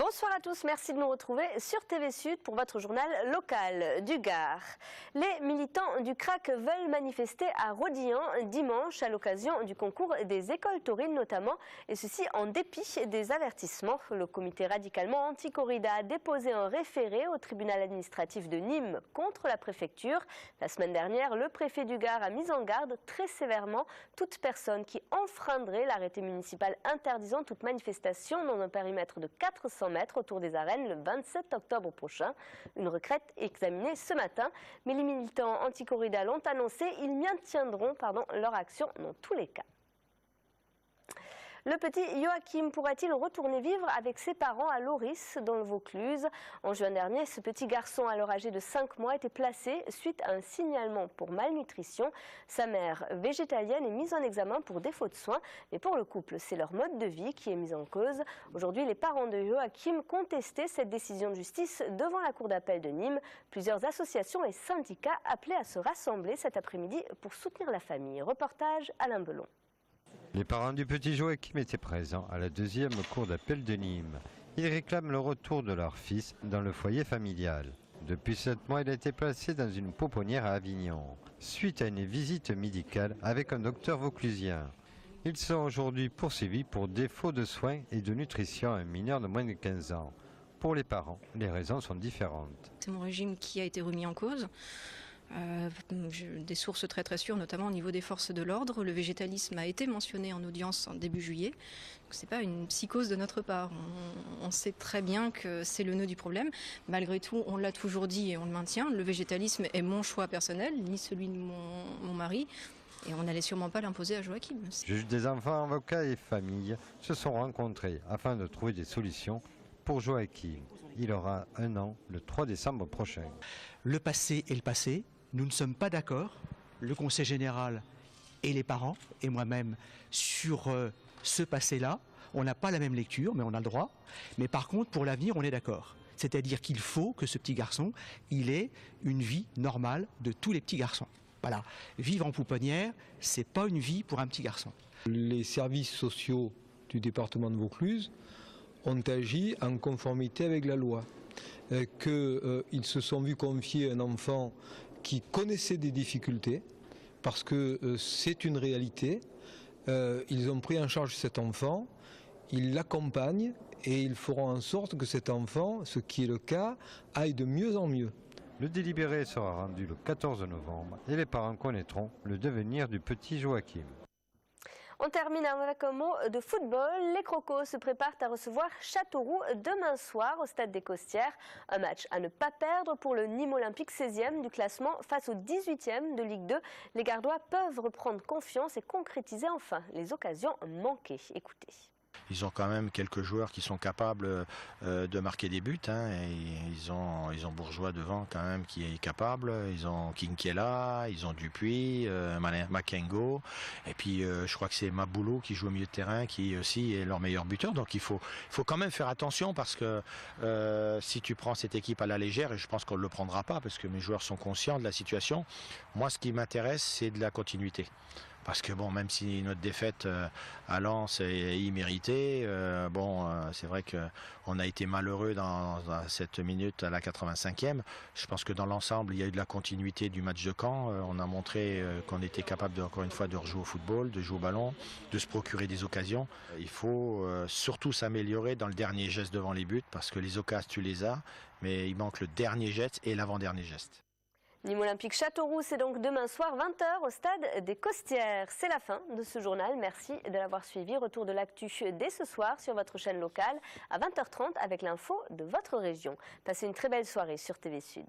Bonsoir à tous, merci de nous retrouver sur TV Sud pour votre journal local du Gard. Les militants du CRAC veulent manifester à Rodilhan dimanche à l'occasion du concours des écoles taurines notamment, et ceci en dépit des avertissements. Le comité radicalement anti-corrida a déposé un référé au tribunal administratif de Nîmes contre la préfecture. La semaine dernière, le préfet du Gard a mis en garde très sévèrement toute personne qui enfreindrait l'arrêté municipal interdisant toute manifestation dans un périmètre de 400 mètres autour des arènes le 27 octobre prochain. Une requête examinée ce matin, mais les militants anti-corrida l'ont annoncé, ils maintiendront leur action dans tous les cas. Le petit Joachim pourra-t-il retourner vivre avec ses parents à Loris, dans le Vaucluse? En juin dernier, ce petit garçon, alors âgé de 5 mois, était placé suite à un signalement pour malnutrition. Sa mère, végétalienne, est mise en examen pour défaut de soins. Mais pour le couple, c'est leur mode de vie qui est mis en cause. Aujourd'hui, les parents de Joachim contestaient cette décision de justice devant la cour d'appel de Nîmes. Plusieurs associations et syndicats appelaient à se rassembler cet après-midi pour soutenir la famille. Reportage Alain Belon. Les parents du petit Joachim étaient présents à la deuxième cour d'appel de Nîmes. Ils réclament le retour de leur fils dans le foyer familial. Depuis 7 mois, il a été placé dans une pouponnière à Avignon, suite à une visite médicale avec un docteur vauclusien. Ils sont aujourd'hui poursuivis pour défaut de soins et de nutrition à un mineur de moins de 15 ans. Pour les parents, les raisons sont différentes. C'est mon régime qui a été remis en cause. Des sources très sûres, notamment au niveau des forces de l'ordre. Le végétalisme a été mentionné en audience en début juillet. Ce n'est pas une psychose de notre part. On sait très bien que c'est le nœud du problème. Malgré tout, on l'a toujours dit et on le maintient. Le végétalisme est mon choix personnel, ni celui de mon mari. Et on n'allait sûrement pas l'imposer à Joachim. Juges des enfants, avocats et familles se sont rencontrés afin de trouver des solutions pour Joachim. Il aura 1 an le 3 décembre prochain. Le passé est le passé. Nous ne sommes pas d'accord, le Conseil général et les parents et moi-même, sur ce passé-là. On n'a pas la même lecture, mais on a le droit. Mais par contre, pour l'avenir, on est d'accord. C'est-à-dire qu'il faut que ce petit garçon, il ait une vie normale de tous les petits garçons. Voilà. Vivre en pouponnière, c'est pas une vie pour un petit garçon. Les services sociaux du département de Vaucluse ont agi en conformité avec la loi. Qu'ils se sont vus confier un enfant qui connaissait des difficultés, parce que c'est une réalité. Ils ont pris en charge cet enfant, ils l'accompagnent et ils feront en sorte que cet enfant, ce qui est le cas, aille de mieux en mieux. Le délibéré sera rendu le 14 novembre et les parents connaîtront le devenir du petit Joachim. On termine avec un mot de football. Les Crocos se préparent à recevoir Châteauroux demain soir au Stade des Costières. Un match à ne pas perdre pour le Nîmes Olympique 16e du classement face au 18e de Ligue 2. Les Gardois peuvent reprendre confiance et concrétiser enfin les occasions manquées. Écoutez. Ils ont quand même quelques joueurs qui sont capables de marquer des buts. Et ils ont Bourgeois devant quand même qui est capable. Ils ont Kinkiela, ils ont Dupuis, Makengo. Et puis je crois que c'est Maboulou qui joue au milieu de terrain qui aussi est leur meilleur buteur. Donc il faut quand même faire attention parce que si tu prends cette équipe à la légère, et je pense qu'on ne le prendra pas parce que mes joueurs sont conscients de la situation, moi ce qui m'intéresse c'est de la continuité. Parce que bon, même si notre défaite à Lens est imméritée, c'est vrai qu'on a été malheureux dans cette minute à la 85e. Je pense que dans l'ensemble, il y a eu de la continuité du match de Caen. On a montré qu'on était capable encore une fois de rejouer au football, de jouer au ballon, de se procurer des occasions. Il faut surtout s'améliorer dans le dernier geste devant les buts, parce que les occasions, tu les as, mais il manque le dernier geste et l'avant-dernier geste. Nîmes Olympique Châteauroux, c'est donc demain soir 20h au Stade des Costières. C'est la fin de ce journal. Merci de l'avoir suivi. Retour de l'actu dès ce soir sur votre chaîne locale à 20h30 avec l'info de votre région. Passez une très belle soirée sur TV Sud.